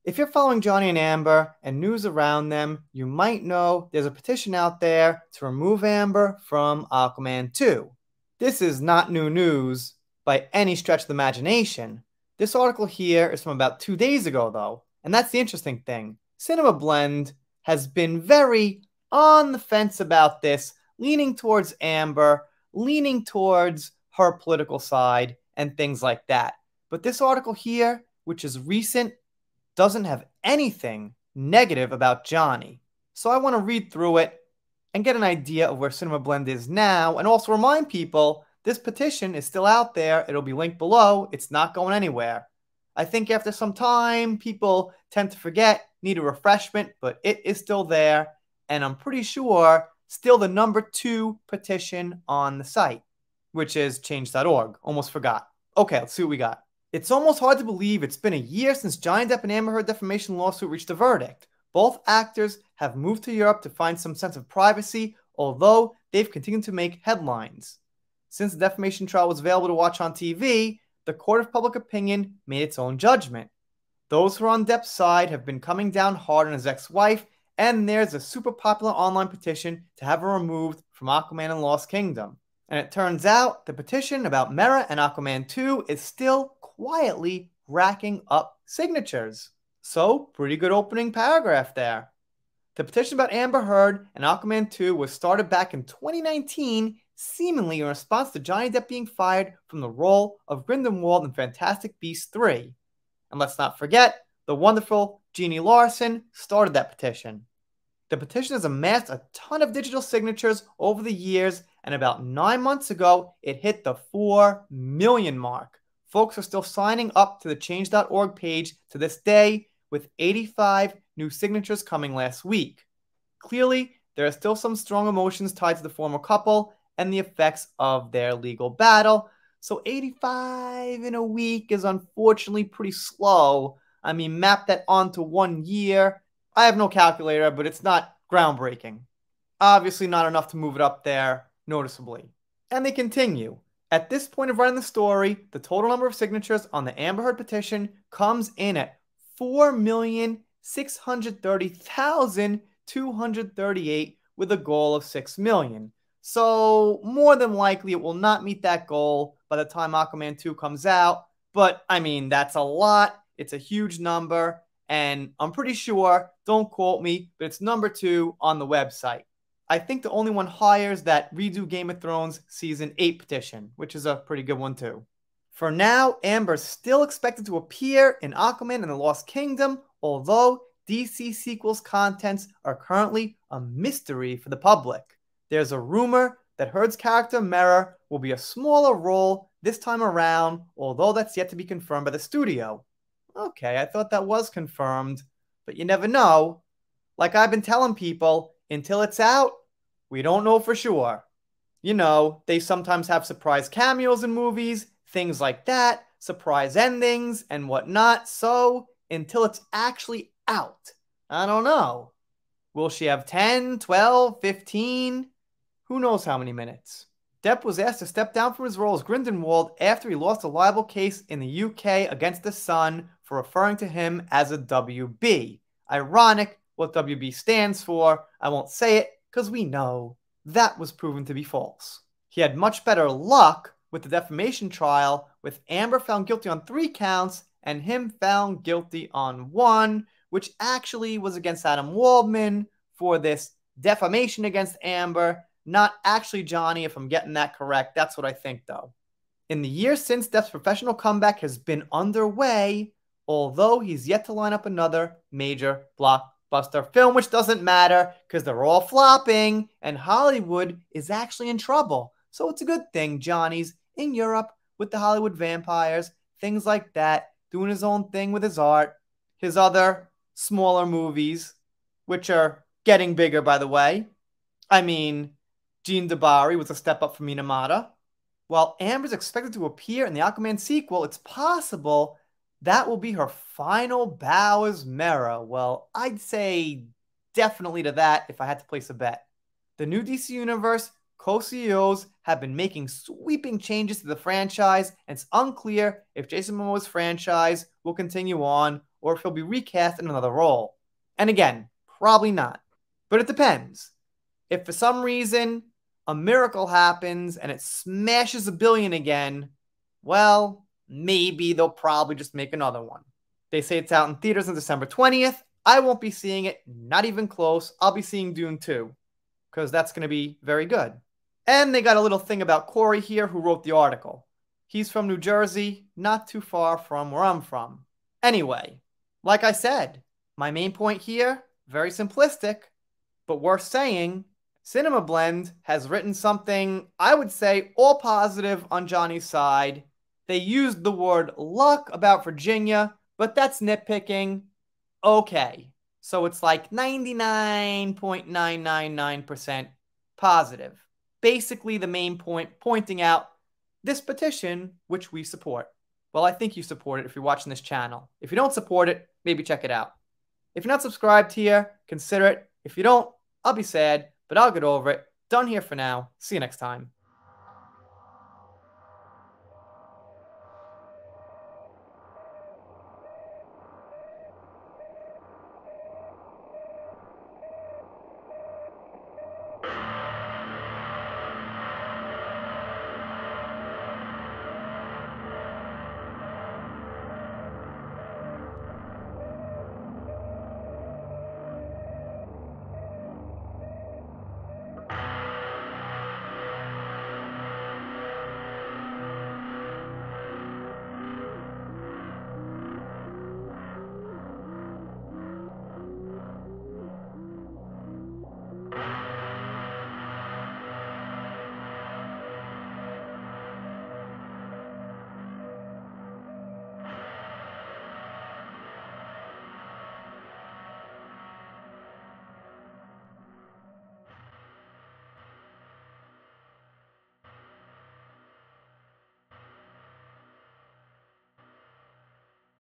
If you're following Johnny and Amber and news around them, you might know there's a petition out there to remove Amber from Aquaman 2. This is not new news by any stretch of the imagination. This article here is from about 2 days ago, though, and that's the interesting thing. Cinemablend has been very on the fence about this, leaning towards Amber, leaning towards her political side, and things like that. But this article here, which is recent, doesn't have anything negative about Johnny. So I want to read through it and get an idea of where Cinemablend is now, and also remind people this petition is still out there. It'll be linked below. It's not going anywhere. I think after some time, people tend to forget, need a refreshment, but it is still there, and I'm pretty sure still the #2 petition on the site, which is change.org. Almost forgot. Okay, let's see what we got. It's almost hard to believe it's been a year since Johnny Depp and Amber Heard defamation lawsuit reached a verdict. Both actors have moved to Europe to find some sense of privacy, although they've continued to make headlines. Since the defamation trial was available to watch on TV, the court of public opinion made its own judgment. Those who are on Depp's side have been coming down hard on his ex-wife, and there's a super popular online petition to have her removed from Aquaman and Lost Kingdom. And it turns out the petition about Mera and Aquaman 2 is still quietly racking up signatures. So, pretty good opening paragraph there. The petition about Amber Heard and Aquaman 2 was started back in 2019, seemingly in response to Johnny Depp being fired from the role of Grindelwald in Fantastic Beasts 3. And let's not forget, the wonderful Jeannie Larson started that petition. The petition has amassed a ton of digital signatures over the years, and about 9 months ago, it hit the 4 million mark. Folks are still signing up to the change.org page to this day, with 85 new signatures coming last week. Clearly, there are still some strong emotions tied to the former couple and the effects of their legal battle, so 85 in a week is unfortunately pretty slow. I mean, map that onto 1 year. I have no calculator, but it's not groundbreaking. Obviously not enough to move it up there noticeably. And they continue. At this point of writing the story, the total number of signatures on the Amber Heard petition comes in at 4,630,238 with a goal of 6 million. So more than likely it will not meet that goal by the time Aquaman 2 comes out. But I mean, that's a lot. It's a huge number. And I'm pretty sure, don't quote me, but it's #2 on the website. I think the only one higher is that redo Game of Thrones Season 8 petition, which is a pretty good one too. For now, Amber's still expected to appear in Aquaman and the Lost Kingdom, although DC sequels contents are currently a mystery for the public. There's a rumor that Heard's character Mera will be a smaller role this time around, although that's yet to be confirmed by the studio. Okay, I thought that was confirmed, but you never know. Like I've been telling people, until it's out, we don't know for sure. You know, they sometimes have surprise cameos in movies, things like that, surprise endings and whatnot, so until it's actually out, I don't know. Will she have 10, 12, 15? Who knows how many minutes? Depp was asked to step down from his role as Grindelwald after he lost a libel case in the UK against The Sun for referring to him as a WB. Ironic what WB stands for. I won't say it because we know that was proven to be false. He had much better luck with the defamation trial, with Amber found guilty on 3 counts and him found guilty on 1, which actually was against Adam Waldman for this defamation against Amber. Not actually Johnny, if I'm getting that correct. That's what I think, though. In the years since Depp's professional comeback has been underway, although he's yet to line up another major blockbuster film, which doesn't matter because they're all flopping, and Hollywood is actually in trouble. So it's a good thing Johnny's in Europe with the Hollywood vampires, things like that, doing his own thing with his art, his other smaller movies, which are getting bigger, by the way. I mean, Jean DeBari was a step up from Minamata. While Amber's expected to appear in the Aquaman sequel, it's possible that will be her final bow as Mera. Well, I'd say definitely to that if I had to place a bet. The new DC Universe co-CEOs have been making sweeping changes to the franchise, and it's unclear if Jason Momoa's franchise will continue on or if he'll be recast in another role. And again, probably not. But it depends. If for some reason a miracle happens and it smashes $1 billion again, well, maybe they'll probably just make another one. They say it's out in theaters on December 20th. I won't be seeing it, not even close. I'll be seeing Dune 2, because that's going to be very good. And they got a little thing about Corey here, who wrote the article. He's from New Jersey, not too far from where I'm from. Anyway, like I said, my main point here, very simplistic, but worth saying, Cinemablend has written something, I would say, all positive on Johnny's side. They used the word luck about Virginia, but that's nitpicking. Okay, so it's like 99.999% positive. Basically, the main point pointing out this petition, which we support. Well, I think you support it if you're watching this channel. If you don't support it, maybe check it out. If you're not subscribed here, consider it. If you don't, I'll be sad, but I'll get over it. Done here for now. See you next time.